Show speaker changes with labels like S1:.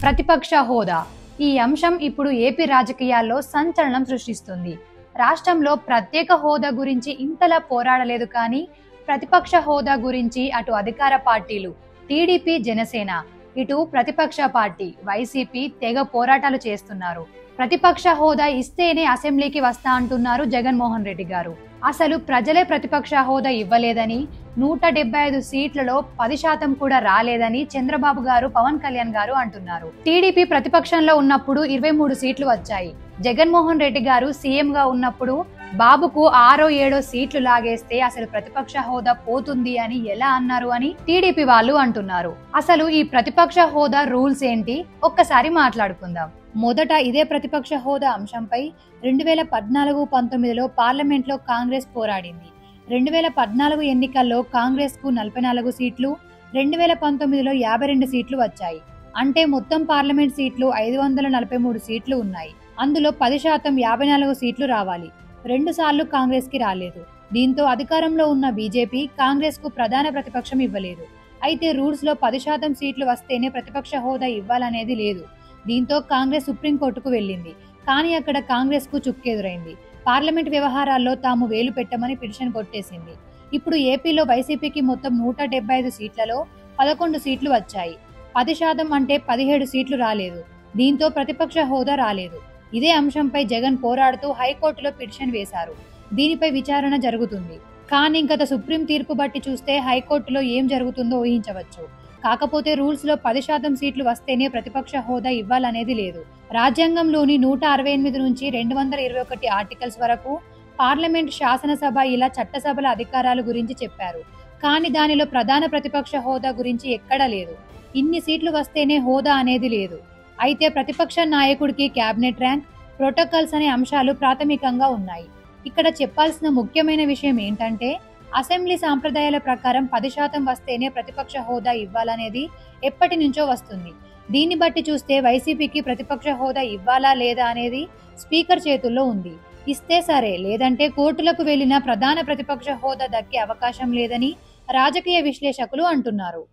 S1: ప్రతిపక్ష హోదా ఈ అంశం ఇప్పుడు ఏపీ రాజకీయాల్లో సంచలనం సృష్టిస్తుంది. రాష్ట్రంలో ప్రత్యేక హోదా గురించి ఇంతలా పోరాడలేదు, కానీ ప్రతిపక్ష హోదా గురించి అటు అధికార పార్టీలు టీడీపీ, జనసేన, ఇటు ప్రతిపక్ష పార్టీ వైసీపీ తెగ పోరాటాలు చేస్తున్నారు. ప్రతిపక్ష హోదా ఇస్తేనే అసెంబ్లీకి వస్తా అంటున్నారు జగన్మోహన్ రెడ్డి గారు. అసలు ప్రజలే ప్రతిపక్ష హోదా ఇవ్వలేదని, 175 సీట్లలో 10% కూడా రాలేదని చంద్రబాబు గారు, పవన్ కళ్యాణ్ గారు అంటున్నారు. టీడీపీ ప్రతిపక్షంలో ఉన్నప్పుడు 23 సీట్లు వచ్చాయి. జగన్మోహన్ రెడ్డి గారు సీఎం గా ఉన్నప్పుడు బాబుకు 6, 7 సీట్లు లాగేస్తే అసలు ప్రతిపక్ష హోదా పోతుంది అని ఎలా అన్నారు అని టీడీపీ వాళ్ళు అంటున్నారు. అసలు ఈ ప్రతిపక్ష హోదా రూల్స్ ఏంటి ఒక్కసారి మాట్లాడుకుందాం. మొదట ఇదే ప్రతిపక్ష హోదా అంశంపై 2014-19లో పార్లమెంట్లో కాంగ్రెస్ పోరాడింది. 2014 ఎన్నికల్లో కాంగ్రెస్ కు 44 సీట్లు, 2019లో 52 సీట్లు వచ్చాయి. అంటే మొత్తం పార్లమెంట్ సీట్లు 543 సీట్లు ఉన్నాయి. అందులో 10% 54 సీట్లు రావాలి. 2 సార్లు కాంగ్రెస్ కి రాలేదు. దీంతో అధికారంలో ఉన్న బీజేపీ కాంగ్రెస్ కు ప్రధాన ప్రతిపక్షం ఇవ్వలేదు. అయితే రూల్స్ లో 10% సీట్లు వస్తేనే ప్రతిపక్ష హోదా ఇవ్వాలనేది లేదు. దీంతో కాంగ్రెస్ సుప్రీంకోర్టుకు వెళ్లింది. కానీ అక్కడ కాంగ్రెస్ కు చుక్కెదురైంది. పార్లమెంట్ వ్యవహారాల్లో తాము వేలు పెట్టమని పిటిషన్ కొట్టేసింది. ఇప్పుడు ఏపీలో వైసీపీకి మొత్తం 175 సీట్లలో 11 సీట్లు వచ్చాయి. 10% అంటే 17 సీట్లు రాలేదు. దీంతో ప్రతిపక్ష హోదా రాలేదు. ఇదే అంశంపై జగన్ పోరాడుతూ హైకోర్టులో పిటిషన్ వేశారు. దీనిపై విచారణ జరుగుతుంది. కానీ గత సుప్రీం తీర్పు బట్టి చూస్తే హైకోర్టులో ఏం జరుగుతుందో ఊహించవచ్చు. కాకపోతే రూల్స్ లో 10% సీట్లు వస్తేనే ప్రతిపక్ష హోదా ఇవ్వాలనేది లేదు. రాజ్యాంగంలోని 168 నుంచి 221 ఆర్టికల్స్ వరకు పార్లమెంట్, శాసనసభ ఇలా చట్టసభల అధికారాల గురించి చెప్పారు. కానీ దానిలో ప్రధాన ప్రతిపక్ష హోదా గురించి ఎక్కడా లేదు. ఇన్ని సీట్లు వస్తేనే హోదా అనేది లేదు. అయితే ప్రతిపక్ష నాయకుడికి క్యాబినెట్ ర్యాంక్, ప్రోటోకాల్స్ అనే అంశాలు ప్రాథమికంగా ఉన్నాయి. ఇక్కడ చెప్పాల్సిన ముఖ్యమైన విషయం ఏంటంటే, అసెంబ్లీ సాంప్రదాయాల ప్రకారం 10% వస్తేనే ప్రతిపక్ష హోదా ఇవ్వాలనేది ఎప్పటి నుంచో వస్తుంది. దీన్ని బట్టి చూస్తే వైసీపీకి ప్రతిపక్ష హోదా ఇవ్వాలా లేదా అనేది స్పీకర్ చేతుల్లో ఉంది. ఇస్తే సరే, లేదంటే కోర్టులకు వెళ్లిన ప్రధాన ప్రతిపక్ష హోదా దక్కే అవకాశం లేదని రాజకీయ విశ్లేషకులు అంటున్నారు.